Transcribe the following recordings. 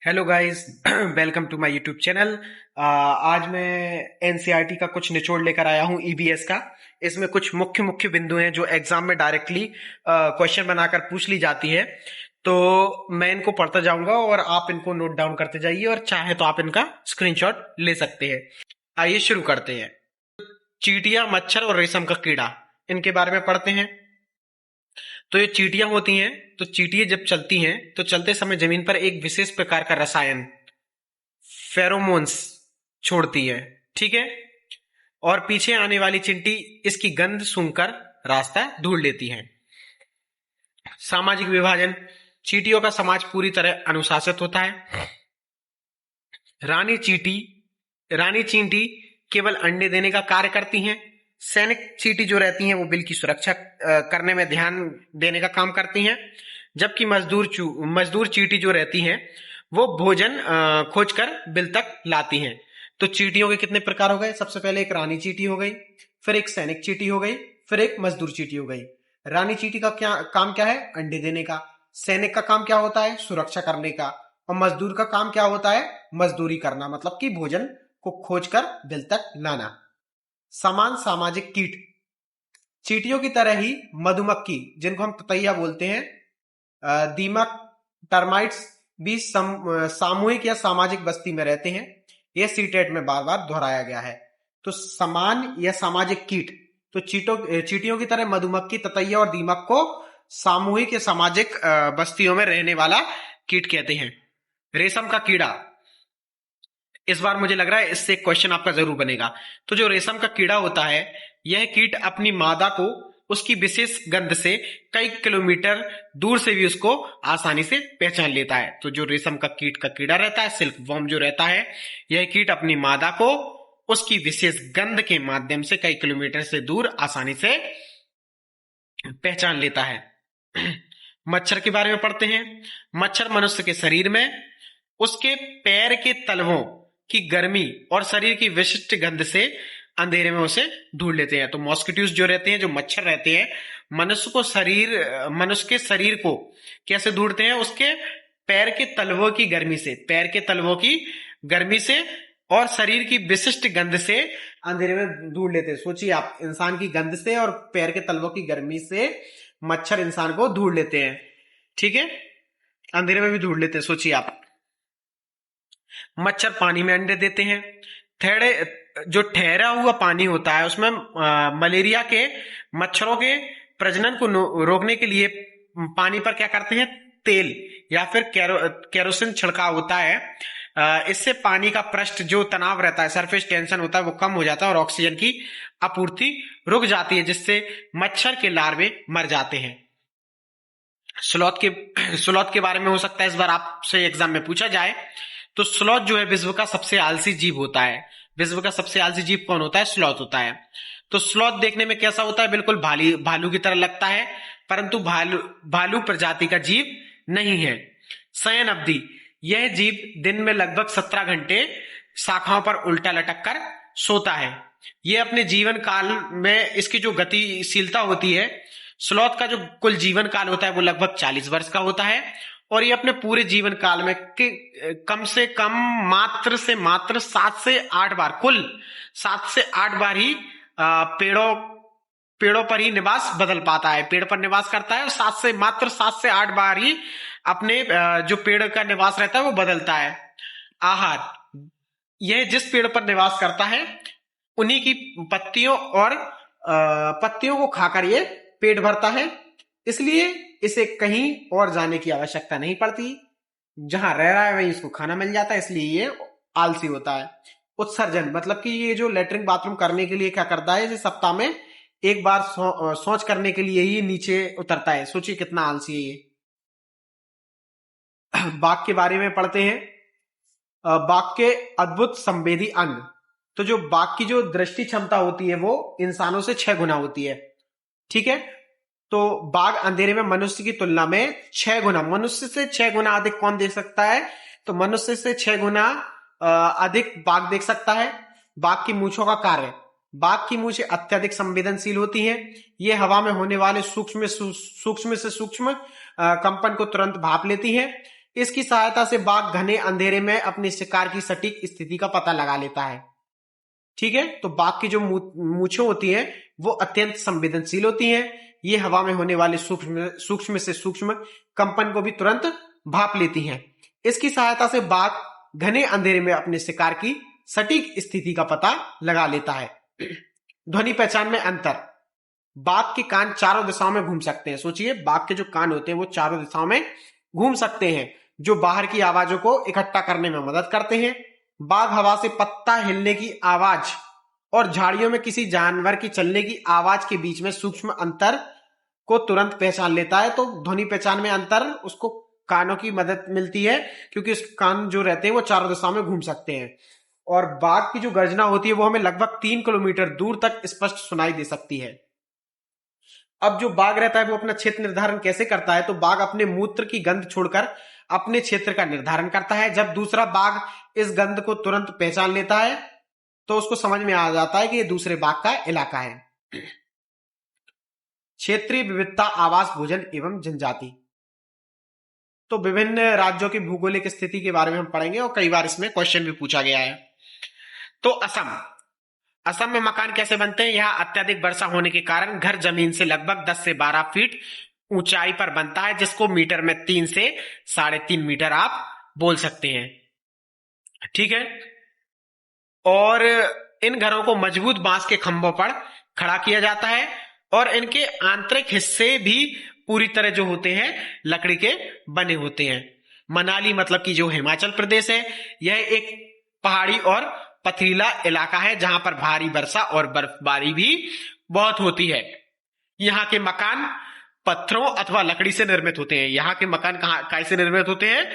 Hello guys. Welcome to my YouTube channel. आज मैं NCERT का कुछ निचोड़ लेकर आया हूँ ईबीएस का। इसमें कुछ मुख्य मुख्य बिंदु हैं जो एग्जाम में डायरेक्टली क्वेश्चन बनाकर पूछ ली जाती है। तो मैं इनको पढ़ता जाऊंगा और आप इनको नोट डाउन करते जाइए और चाहे तो आप इनका स्क्रीनशॉट ले सकते हैं। आइए शुरू करते हैं। चींटियां, मच्छर और रेशम का कीड़ा, इनके बारे में पढ़ते हैं। तो ये चींटियां होती हैं, तो चींटियां जब चलती हैं तो चलते समय जमीन पर एक विशेष प्रकार का रसायन फेरोमोन्स छोड़ती है। ठीक है। और पीछे आने वाली चींटी इसकी गंध सूंघकर रास्ता ढूंढ लेती है। सामाजिक विभाजन, चींटियों का समाज पूरी तरह अनुशासित होता है। रानी चींटी रानी चींटी केवल अंडे देने का कार्य करती हैं। सैनिक चींटी जो रहती हैं वो बिल की सुरक्षा करने में ध्यान देने का काम करती हैं। जबकि मजदूर चींटी जो रहती हैं वो भोजन खोजकर बिल तक लाती हैं। तो चींटियों के कितने प्रकार हो गए? सबसे पहले एक रानी चींटी हो गई, फिर एक सैनिक चींटी हो गई, फिर एक मजदूर चींटी हो गई। रानी चींटी का क्या काम क्या है? अंडे देने का। सैनिक का काम क्या होता है? सुरक्षा करने का। और मजदूर का काम क्या होता है? मजदूरी करना, मतलब कि भोजन को खोजकर बिल तक लाना। समान सामाजिक कीट, चींटियों की तरह ही मधुमक्खी, जिनको हम ततैया बोलते हैं, दीमक, टर्माइट्स भी सामूहिक या सामाजिक बस्ती में रहते हैं। यह सीटेट में बार बार दोहराया गया है। तो समान या सामाजिक कीट, तो चींटियों की तरह मधुमक्खी, ततैया और दीमक को सामूहिक या सामाजिक बस्तियों में रहने वाला कीट कहते हैं। रेशम का कीड़ा, इस बार मुझे लग रहा है इससे क्वेश्चन आपका जरूर बनेगा। तो जो रेशम का कीड़ा होता है, यह कीट अपनी मादा को उसकी विशेष गंध से कई किलोमीटर दूर से भी उसको आसानी से पहचान लेता है। तो जो रेशम का कीड़ा रहता है, सिल्क वॉर्म जो रहता है, यह कीट अपनी मादा को उसकी विशेष गंध के माध्यम से कई किलोमीटर से दूर आसानी से पहचान लेता है। मच्छर के बारे में पढ़ते हैं। मच्छर मनुष्य के शरीर में उसके पैर के तलवों की गर्मी और शरीर की विशिष्ट गंध से अंधेरे में उसे ढूंढ लेते हैं। तो मॉस्किटोज जो रहते हैं, जो मच्छर रहते हैं, मनुष्य के शरीर को कैसे ढूंढते हैं? उसके पैर के तलवों की गर्मी से, पैर के तलवों की गर्मी से और शरीर की विशिष्ट गंध से अंधेरे में ढूंढ लेते हैं। सोचिए आप, इंसान की गंध से और पैर के तलवों की गर्मी से मच्छर इंसान को ढूंढ लेते हैं। ठीक है, अंधेरे में भी ढूंढ लेते हैं, सोचिए आप। मच्छर पानी में अंडे देते हैं। जो ठहरा हुआ पानी होता है उसमें मलेरिया के मच्छरों के प्रजनन को रोकने के लिए पानी पर क्या करते हैं? तेल या फिर केरोसिन छिड़काव होता है। इससे पानी का पृष्ठ जो तनाव रहता है, सरफेस टेंशन होता है, वो कम हो जाता है और ऑक्सीजन की आपूर्ति रुक जाती है, जिससे मच्छर के लार्वे मर जाते हैं। स्लॉथ के बारे में हो सकता है इस बार आपसे एग्जाम में पूछा जाए। तो स्लॉथ जो है विश्व का सबसे आलसी जीव होता है। विश्व का सबसे आलसी जीव कौन होता है? स्लॉथ होता है। तो स्लॉथ देखने में कैसा होता है? बिल्कुल भालू की तरह लगता है, परंतु भालू प्रजाति का जीव नहीं है। शयन अवधि, यह जीव दिन में लगभग 17 घंटे शाखाओं पर उल्टा लटक कर सोता है। यह अपने जीवन काल में, इसकी जो गतिशीलता होती है, स्लॉथ का जो कुल जीवन काल होता है वो लगभग 40 वर्ष का होता है। और ये अपने पूरे जीवन काल में कम से कम मात्र 7 से 8 बार, कुल 7 से 8 बार ही पेड़ों पर ही निवास बदल पाता है। पेड़ पर निवास करता है और मात्र 7 से 8 बार ही अपने जो पेड़ का निवास रहता है वो बदलता है। आहार, यह जिस पेड़ पर निवास करता है उन्हीं की पत्तियों को खाकर ये पेट भरता है, इसलिए इसे कहीं और जाने की आवश्यकता नहीं पड़ती। जहां रह रहा है वहीं इसको खाना मिल जाता है, इसलिए ये आलसी होता है। उत्सर्जन, मतलब कि ये जो लेटरिन बाथरूम करने के लिए क्या करता है, इसे सप्ताह में एक बार शौच करने के लिए ही नीचे उतरता है। सोचिए कितना आलसी है ये। बाघ के बारे में पढ़ते हैं। बाघ के अद्भुत संवेदी अंग, तो जो बाघ की जो दृष्टि क्षमता होती है वो इंसानों से 6 गुना होती है। ठीक है, तो बाघ अंधेरे में मनुष्य की तुलना में 6 गुना, मनुष्य से 6 गुना अधिक कौन देख सकता है? तो मनुष्य से 6 गुना अधिक बाघ देख सकता है। बाघ की मूंछों का कार्य, बाघ की मूंछें अत्यधिक संवेदनशील होती हैं। ये हवा में होने वाले सूक्ष्म से सूक्ष्म कंपन को तुरंत भाप लेती हैं। इसकी सहायता से बाघ घने अंधेरे में अपने शिकार की सटीक स्थिति का पता लगा लेता है। ठीक है, तो बाघ की जो मूछें होती हैं वो अत्यंत संवेदनशील होती हैं। ये हवा में होने वाले सूक्ष्म से सूक्ष्म कंपन को भी तुरंत भाप लेती हैं। इसकी सहायता से बाघ घने अंधेरे में अपने शिकार की सटीक स्थिति का पता लगा लेता है। ध्वनि पहचान में अंतर। बाघ के कान चारों दिशाओं में घूम सकते हैं। सोचिए, बाघ के जो कान होते हैं वो चारों दिशाओं में घूम सकते हैं, जो बाहर की आवाजों को इकट्ठा करने में मदद करते हैं। बाघ हवा से पत्ता हिलने की आवाज और झाड़ियों में किसी जानवर की चलने की आवाज के बीच में सूक्ष्म अंतर को तुरंत पहचान लेता है। तो ध्वनि पहचान में अंतर उसको कानों की मदद मिलती है, क्योंकि उस कान जो रहते हैं वो चारों दिशाओं में घूम सकते हैं। और बाघ की जो गर्जना होती है वो हमें लगभग 3 किलोमीटर दूर तक स्पष्ट सुनाई दे सकती है। अब जो बाघ रहता है वो अपना क्षेत्र निर्धारण कैसे करता है? तो बाघ अपने मूत्र की गंध छोड़कर अपने क्षेत्र का निर्धारण करता है। जब दूसरा बाघ इस गंध को तुरंत पहचान लेता है तो उसको समझ में आ जाता है कि ये दूसरे बाघ का इलाका है। क्षेत्रीय विविधता, आवास, भोजन एवं जनजाति। तो विभिन्न राज्यों की भौगोलिक स्थिति के बारे में हम पढ़ेंगे और कई बार इसमें क्वेश्चन भी पूछा गया है। तो असम में मकान कैसे बनते हैं? यहाँ अत्यधिक वर्षा होने के कारण घर जमीन से लगभग 10 से 12 फीट ऊंचाई पर बनता है, जिसको मीटर में 3 से 3.5 मीटर आप बोल सकते हैं। ठीक है, और इन घरों को मजबूत बांस के खंभों पर खड़ा किया जाता है और इनके आंतरिक हिस्से भी पूरी तरह जो होते हैं लकड़ी के बने होते हैं। मनाली मतलब कि जो हिमाचल प्रदेश है, यह एक पहाड़ी और पथरीला इलाका है जहां पर भारी वर्षा और बर्फबारी भी बहुत होती है। यहाँ के मकान पत्थरों अथवा लकड़ी से निर्मित होते हैं। यहाँ के मकान कैसे निर्मित होते हैं?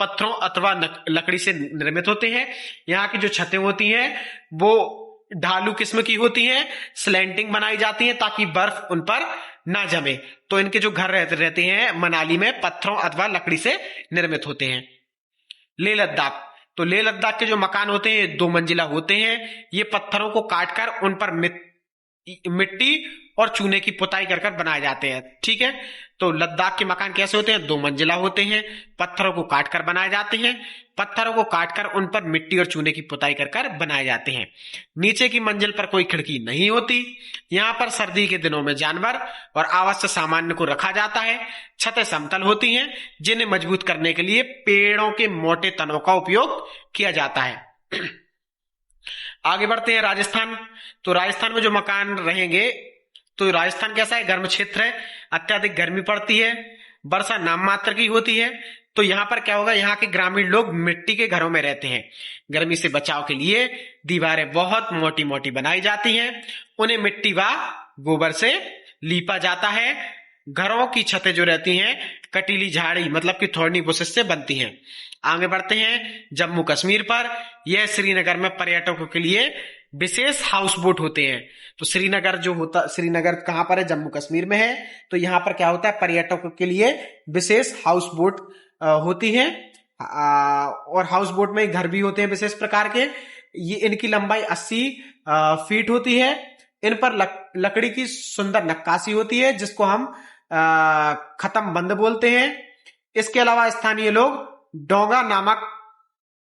पत्थरों अथवा लकड़ी से निर्मित होते हैं। यहाँ की जो छतें होती हैं वो ढालू किस्म की होती हैं, स्लैंटिंग बनाई जाती हैं ताकि बर्फ उन पर ना जमे। तो इनके जो घर रहते हैं मनाली में पत्थरों अथवा लकड़ी से निर्मित होते हैं। लेह लद्दाख, तो लेह लद्दाख के जो मकान होते हैं 2 मंजिला होते हैं। ये पत्थरों को काटकर उन पर मिट्टी और चूने की पुताई कर बनाए जाते हैं। ठीक है, तो लद्दाख के मकान कैसे होते हैं? 2 मंजिला होते हैं, पत्थरों को काटकर बनाए जाते हैं। पत्थरों को काटकर उन पर मिट्टी और चूने की पुताई कर बनाए जाते हैं। नीचे की मंजिल पर कोई खिड़की नहीं होती। यहाँ पर सर्दी के दिनों में जानवर और आवश्यक सामान को रखा जाता है। छतें समतल होती हैं, जिन्हें मजबूत करने के लिए पेड़ों के मोटे तनों का उपयोग किया जाता है। आगे बढ़ते हैं राजस्थान। तो राजस्थान में जो मकान रहेंगे, तो राजस्थान कैसा है? गर्म क्षेत्र है, अत्यधिक गर्मी पड़ती है, वर्षा नाम मात्र की होती है। तो यहाँ पर क्या होगा? यहाँ के ग्रामीण लोग मिट्टी के घरों में रहते हैं। गर्मी से बचाव के लिए दीवारें बहुत मोटी मोटी बनाई जाती हैं, उन्हें मिट्टी व गोबर से लीपा जाता है। घरों की छतें जो रहती हैं कटीली झाड़ी मतलब कि थोड़ी बुशेस से बनती हैं। आगे बढ़ते हैं जम्मू कश्मीर पर। यह श्रीनगर में पर्यटकों के लिए विशेष हाउस बोट होते हैं। तो श्रीनगर कहां पर है? जम्मू कश्मीर में है। तो यहाँ पर क्या होता है? पर्यटकों के लिए विशेष हाउस बोट होती है, और हाउस बोट में घर भी होते हैं विशेष प्रकार के। ये इनकी लंबाई 80 फीट होती है। इन पर लकड़ी की सुंदर नक्काशी होती है, जिसको हम खत्म बंद बोलते हैं। इसके अलावा स्थानीय लोग डोंगा नामक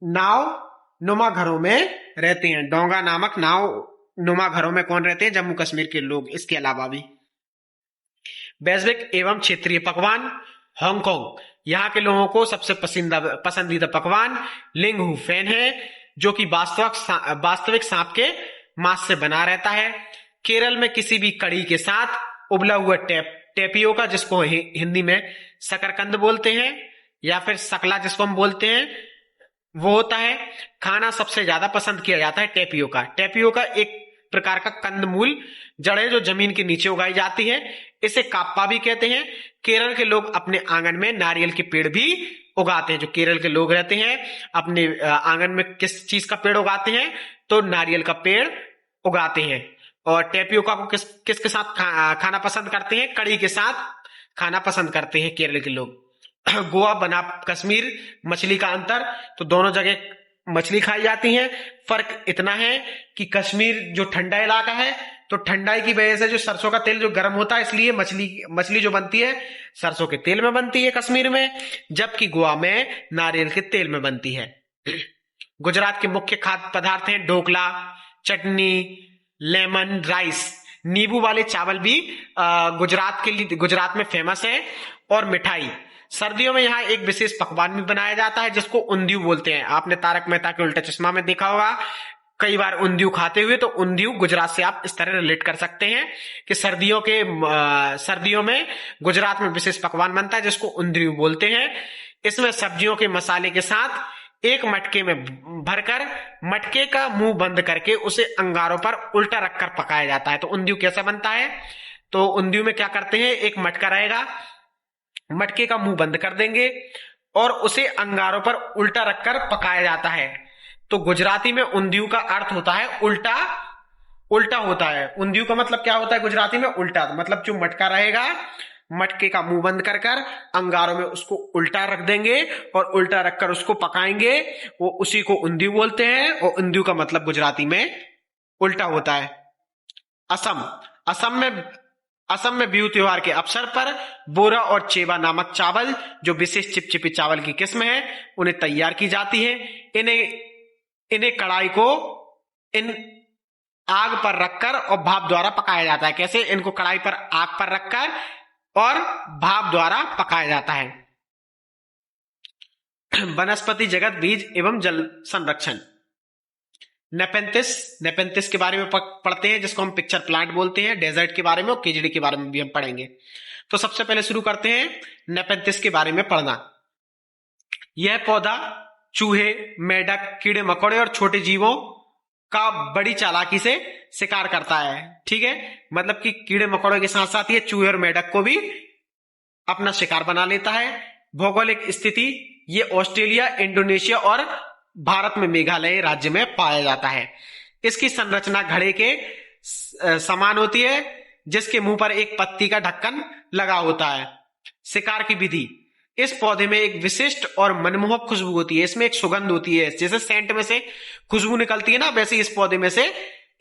नाव नुमा घरों में रहते हैं। डोंगा नामक नाव नुमा घरों में कौन रहते हैं? जम्मू कश्मीर के लोग। इसके अलावा भी वैश्विक एवं क्षेत्रीय पकवान। हांगकांग, यहाँ के लोगों को सबसे पसंदीदा पकवान लिंग हू फेन है, जो कि वास्तविक सांप के मांस से बना रहता है। केरल में किसी भी कड़ी के साथ उबला हुआ टेपियोका, जिसको हिंदी में शकरकंद बोलते हैं या फिर शकला जिसको हम बोलते हैं, वो होता है। खाना सबसे ज्यादा पसंद किया जाता है टेपियोका। टेपियोका एक प्रकार का कंदमूल जड़ है जो जमीन के नीचे उगाई जाती है। इसे काप्पा भी कहते हैं। केरल के लोग अपने आंगन में नारियल के पेड़ भी उगाते हैं। जो केरल के लोग रहते हैं अपने आंगन में किस चीज का पेड़ उगाते हैं? तो नारियल का पेड़ उगाते हैं। और टेपियोका को किसके साथ खाना पसंद करते हैं? कड़ी के साथ खाना पसंद करते हैं केरल के लोग। गोवा बनाम कश्मीर मछली का अंतर। तो दोनों जगह मछली खाई जाती है। फर्क इतना है कि कश्मीर जो ठंडा इलाका है तो ठंडाई की वजह से जो सरसों का तेल जो गर्म होता है, इसलिए मछली मछली जो बनती है सरसों के तेल में बनती है कश्मीर में, जबकि गोवा में नारियल के तेल में बनती है। गुजरात के मुख्य खाद्य पदार्थ हैं ढोकला, चटनी, लेमन राइस, नींबू वाले चावल भी गुजरात के लिए गुजरात में फेमस है। और मिठाई, सर्दियों में यहाँ एक विशेष पकवान भी बनाया जाता है जिसको उंधियू बोलते हैं। आपने तारक मेहता के उल्टा चश्मा में देखा होगा कई बार उंधियू खाते हुए, तो उंधियू गुजरात से आप इस तरह रिलेट कर सकते हैं कि सर्दियों में गुजरात में विशेष पकवान बनता है जिसको उंधियू बोलते हैं। इसमें सब्जियों के मसाले के साथ एक मटके में भरकर मटके का मुंह बंद करके उसे अंगारों पर उल्टा रखकर पकाया जाता है। तो उंधियू कैसा बनता है? तो उंधियू में क्या करते हैं, एक मटका रहेगा, मटके का मुंह बंद कर देंगे और उसे अंगारों पर उल्टा रखकर पकाया जाता है। तो गुजराती में उंधियू का अर्थ होता है उल्टा, उल्टा होता है। उंधियू का मतलब क्या होता है गुजराती में? उल्टा। मतलब जो मटका रहेगा, मटके का मुंह बंद कर कर अंगारों में उसको उल्टा रख देंगे और उल्टा रखकर उसको पकाएंगे, वो उसी को उंधियू बोलते हैं। और उंधियू का मतलब गुजराती में उल्टा होता है। असम में बिहू त्योहार के अवसर पर बोरा और चेवा नामक चावल, जो विशेष चिपचिपी चावल की किस्म है, उन्हें तैयार की जाती है। इन्हें कढ़ाई को इन आग पर रखकर और भाप द्वारा पकाया जाता है। कैसे? इनको कढ़ाई पर आग पर रखकर और भाप द्वारा पकाया जाता है। वनस्पति जगत, बीज एवं जल संरक्षण। नेपेंथिस के बारे में पढ़ते हैं जिसको हम पिक्चर प्लांट बोलते हैं। डेजर्ट के बारे में और केजड़ी के बारे में भी हम पढ़ेंगे। तो सबसे पहले शुरू करते हैं नेपेंथिस के बारे में पढ़ना। यह पौधा चूहे, मेढक, कीड़े मकोड़े और छोटे जीवों का बड़ी चालाकी से शिकार करता है। ठीक है, मतलब कि कीड़े मकोड़े के साथ साथ ये चूहे और मेढक को भी अपना शिकार बना लेता है। भौगोलिक स्थिति, ये ऑस्ट्रेलिया, इंडोनेशिया और भारत में मेघालय राज्य में पाया जाता है। इसकी संरचना घड़े के समान होती है जिसके मुंह पर एक पत्ती का ढक्कन लगा होता है। शिकार की विधि, इस पौधे में एक विशिष्ट और मनमोहक खुशबू होती है। इसमें एक सुगंध होती है, जैसे सेंट में से खुशबू निकलती है ना, वैसे इस पौधे में से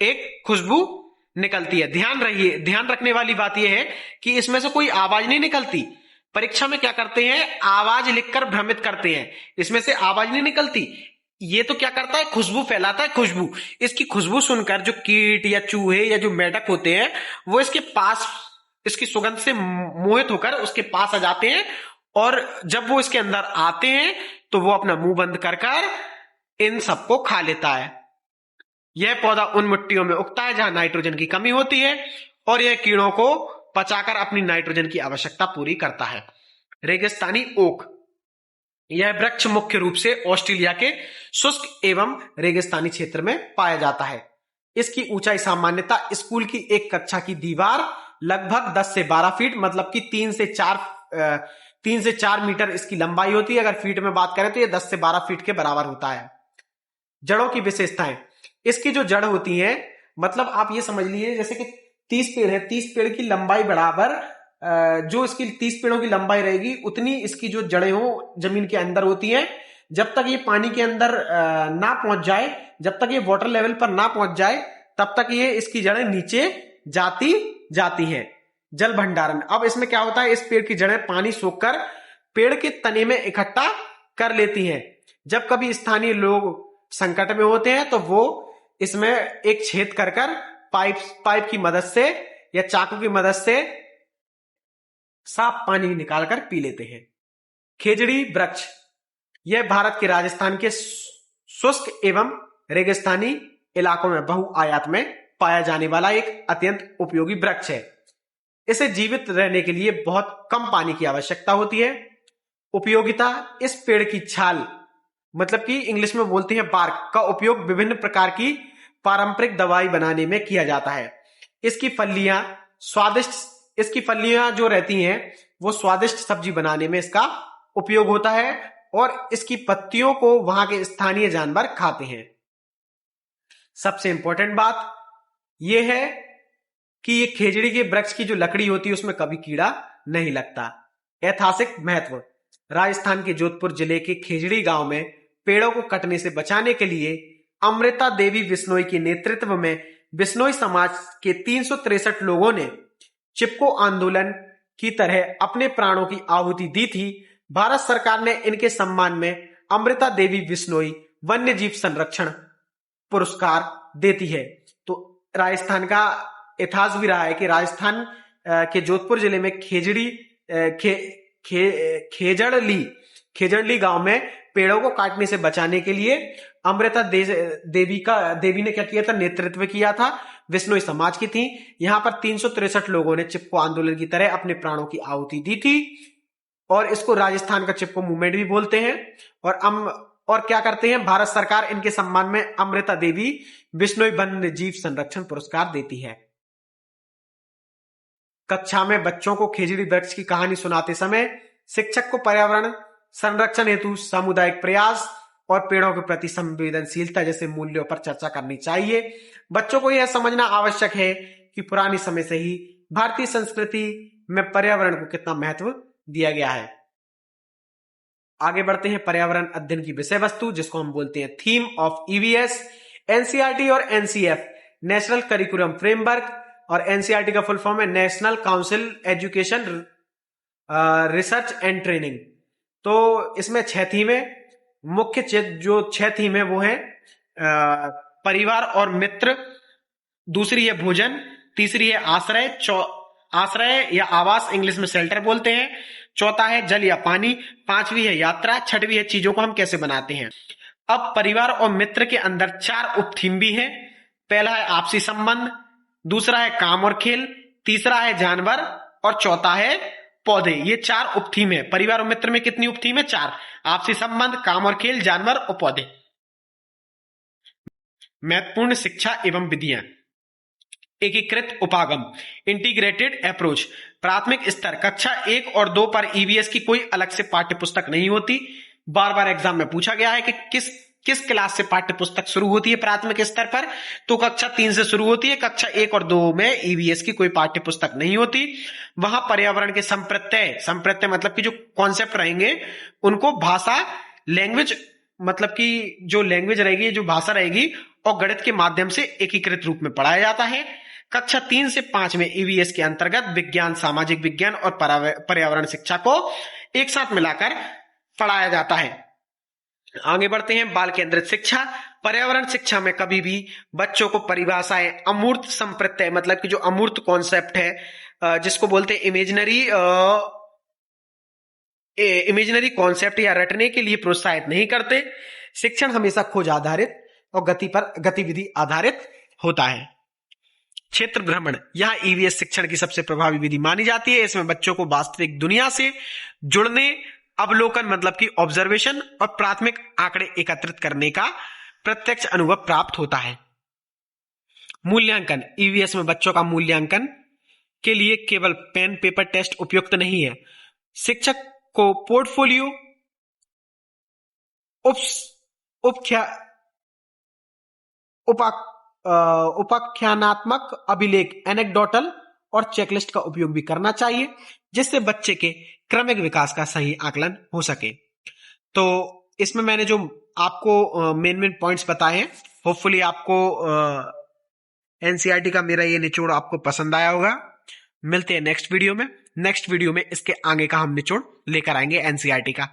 एक खुशबू निकलती है। ध्यान रखने वाली बात यह है कि इसमें से कोई आवाज नहीं निकलती। परीक्षा में क्या करते हैं, आवाज लिखकर भ्रमित करते हैं, इसमें से आवाज नहीं निकलती। ये तो क्या करता है, खुशबू फैलाता है। खुशबू, इसकी खुशबू सुनकर जो कीट या चूहे या जो मेढक होते हैं वो इसके पास, इसकी सुगंध से मोहित होकर उसके पास आ जाते हैं। और जब वो इसके अंदर आते हैं तो वो अपना मुंह बंद कर कर इन सबको खा लेता है। यह पौधा उन मिट्टियों में उगता है जहां नाइट्रोजन की कमी होती है और यह कीड़ों को पचाकर अपनी नाइट्रोजन की आवश्यकता पूरी करता है। रेगिस्तानी ओक, यह वृक्ष मुख्य रूप से ऑस्ट्रेलिया के शुष्क एवं रेगिस्तानी क्षेत्र में पाया जाता है। इसकी ऊंचाई सामान्यतः स्कूल की एक कक्षा की दीवार लगभग 10 से 12 फीट, मतलब कि 3 से 4 मीटर इसकी लंबाई होती है। अगर फीट में बात करें तो यह 10 से 12 फीट के बराबर होता है। जड़ों की विशेषताएं, इसकी जो जड़ होती है, मतलब आप ये समझ लीजिए जैसे कि 30 पेड़ है, 30 पेड़ की लंबाई बराबर, जो इसकी 30 पेड़ों की लंबाई रहेगी उतनी इसकी जो जड़ें हो जमीन के अंदर होती हैं। जब तक ये पानी के अंदर ना पहुंच जाए, जब तक ये वाटर लेवल पर ना पहुंच जाए, तब तक ये इसकी जड़ें नीचे जाती हैं। जल भंडारण, अब इसमें क्या होता है, इस पेड़ की जड़ें पानी सोखकर पेड़ के तने में इकट्ठा कर लेती हैं। जब कभी स्थानीय लोग संकट में होते हैं तो वो इसमें एक छेद कर पाइप की मदद से या चाकू की मदद से साफ पानी निकालकर पी लेते हैं। खेजड़ी वृक्ष, यह भारत के राजस्थान के शुष्क एवं रेगिस्तानी इलाकों में बहुआयात में पाया जाने वाला एक अत्यंत उपयोगी वृक्ष है। इसे जीवित रहने के लिए बहुत कम पानी की आवश्यकता होती है। उपयोगिता, इस पेड़ की छाल, मतलब कि इंग्लिश में बोलते हैं बार्क, का उपयोग विभिन्न प्रकार की पारंपरिक दवाई बनाने में किया जाता है। इसकी फलियां जो रहती हैं वो स्वादिष्ट सब्जी बनाने में इसका उपयोग होता है और इसकी पत्तियों को वहां के स्थानीय जानवर खाते हैं। सबसे इंपॉर्टेंट बात यह है कि ये खेजड़ी के वृक्ष की जो लकड़ी होती है उसमें कभी कीड़ा नहीं लगता। ऐतिहासिक महत्व, राजस्थान के जोधपुर जिले के खेजड़ी गांव में पेड़ों को कटने से बचाने के लिए अमृता देवी बिश्नोई के नेतृत्व में बिश्नोई समाज के 363 लोगों ने चिपको आंदोलन की तरह अपने प्राणों की आहुति दी थी। भारत सरकार ने इनके सम्मान में अमृता देवी बिश्नोई वन्य जीव संरक्षण पुरस्कार देती है। तो राजस्थान का इतिहास भी रहा है कि राजस्थान के जोधपुर जिले में खेजड़ली गांव में पेड़ों को काटने से बचाने के लिए अमृता देवी ने क्या किया था, नेतृत्व किया था। बिश्नोई समाज की थी। यहां पर 363 लोगों ने चिपको आंदोलन की तरह अपने प्राणों की आहुति दी थी और इसको राजस्थान का चिपको मूवमेंट भी बोलते हैं। और क्या करते हैं, भारत सरकार इनके सम्मान में अमृता देवी बिश्नोई वन्य जीव संरक्षण पुरस्कार देती है। कक्षा में बच्चों को खेजड़ी वृक्ष की कहानी सुनाते समय शिक्षक को पर्यावरण संरक्षण हेतु सामुदायिक प्रयास और पेड़ों के प्रति संवेदनशीलता जैसे मूल्यों पर चर्चा करनी चाहिए। बच्चों को यह समझना आवश्यक है कि पुरानी समय से ही भारतीय संस्कृति में पर्यावरण को कितना महत्व दिया गया है। आगे बढ़ते हैं पर्यावरण अध्ययन की विषय वस्तु, जिसको हम बोलते हैं थीम ऑफ ईवीएस। एनसीईआरटी और एनसीएफ नेशनल करिकुलम फ्रेमवर्क, और एनसीईआरटी का फुल फॉर्म है national council education research and training. तो इसमें 6 थीम है। मुख्य जो 6 थीम है वो है परिवार और मित्र, दूसरी है भोजन, तीसरी है आश्रय या आवास, इंग्लिश में शेल्टर बोलते हैं, चौथा है जल या पानी, पांचवी है यात्रा, छठवीं है चीजों को हम कैसे बनाते हैं। अब परिवार और मित्र के अंदर 4 उप थीम भी है। पहला है आपसी संबंध, दूसरा है काम और खेल, तीसरा है जानवर और चौथा है पौधे। ये 4 उप थीम है। परिवार और मित्र में कितनी उप थीम है? 4। आपसी संबंध, काम और खेल, जानवर और पौधे। महत्वपूर्ण शिक्षा एवं विधियां। एकीकृत उपागम, इंटीग्रेटेड अप्रोच। प्राथमिक स्तर कक्षा 1 और 2 पर ईवीएस की कोई अलग से पाठ्य पुस्तक नहीं होती। बार बार एग्जाम में पूछा गया है कि किस क्लास से पाठ्य पुस्तक शुरू होती है प्राथमिक स्तर पर, तो कक्षा 3 से शुरू होती है। कक्षा 1 और 2 में ईवीएस की कोई पाठ्य पुस्तक नहीं होती। वहां पर्यावरण के संप्रत्यय मतलब कि जो कॉन्सेप्ट रहेंगे उनको भाषा, लैंग्वेज मतलब कि जो लैंग्वेज रहेगी, जो भाषा रहेगी, और गणित के माध्यम से एकीकृत रूप में पढ़ाया जाता है। कक्षा 3 से 5 में ईवीएस के अंतर्गत विज्ञान, सामाजिक विज्ञान और पर्यावरण शिक्षा को एक साथ मिलाकर पढ़ाया जाता है। आगे बढ़ते हैं बाल केंद्रित शिक्षा। पर्यावरण शिक्षा में कभी भी बच्चों को परिभाषाएं, अमूर्त संप्रत्यय मतलब कि जो अमूर्त कॉन्सेप्ट है, जिसको बोलते हैं इमेजिनरी कॉन्सेप्ट या रटने के लिए प्रोत्साहित नहीं करते। शिक्षण हमेशा खोज आधारित और गतिविधि आधारित होता है। क्षेत्र भ्रमण, यह ईवीएस शिक्षण की सबसे प्रभावी विधि मानी जाती है। इसमें बच्चों को वास्तविक दुनिया से जुड़ने, अवलोकन मतलब कि ऑब्जर्वेशन और प्राथमिक आंकड़े एकत्रित करने का प्रत्यक्ष अनुभव प्राप्त होता है। मूल्यांकन, ईवीएस में बच्चों का मूल्यांकन के लिए केवल पेन पेपर टेस्ट उपयुक्त नहीं है। शिक्षक को पोर्टफोलियो, उपाख्यानात्मक अभिलेख, एनेक्डोटल और चेकलिस्ट का उपयोग भी करना चाहिए, जिससे बच्चे के क्रमिक विकास का सही आकलन हो सके। तो इसमें मैंने जो आपको मेन पॉइंट्स बताए हैं, होपफुली आपको एनसीईआरटी का मेरा ये निचोड़ आपको पसंद आया होगा। मिलते हैं नेक्स्ट वीडियो में इसके आगे का हम निचोड़ लेकर आएंगे एनसीईआरटी का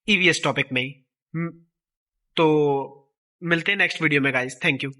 ईवीएस टॉपिक में ही। तो मिलते हैं नेक्स्ट वीडियो में गाइस, थैंक यू।